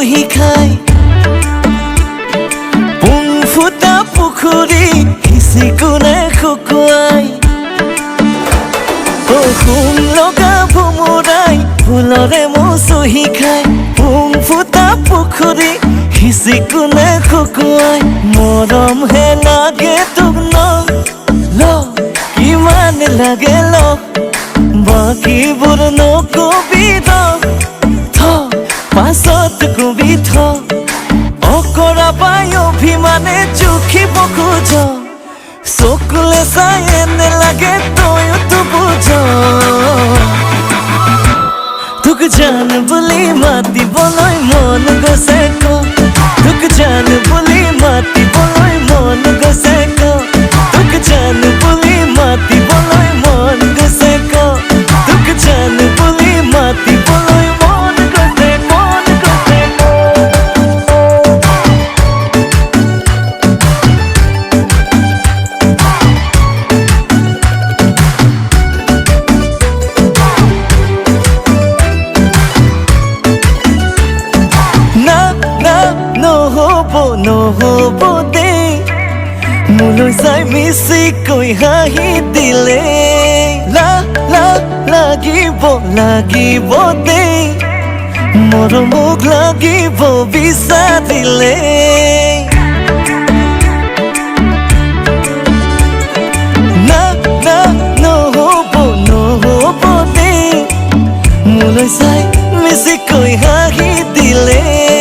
চহি খাই পুং ফুটা পুখুৰী সিঁচি কোনে শুকুৱাই সোণ লগা ভোমোৰাই ফুলৰে চহি খাই পুং ফুটা পুখুৰী সিঁচি কোনে শুকুৱাই মৰম হে লাগে তোক ন কিমান লাগে ল বাকীবোৰ নকবি পাছত কবি অকৰা পাই অভিমানে জুখিব খোজ চকুলে চাই এনে লাগে তয়ো তো বুঝ তোক জান বুলি মাতিবলৈ মন গৈছে ক তোক জান বুলি মাতিবলৈ মন গৈছে ক তোক জান বুলি মাতিবলৈ মন গৈছে ক তোক জান বুলি মাতিবলৈ মন গৈছে নহ'ব দেই মোলৈ চাই মিছিকৈ হাঁহি দিলে লাগিব দেই মৰমক লাগিব বিচাৰিলে নহ'ব দেই মোলৈ চাই মিছিকৈ হাঁহি দিলে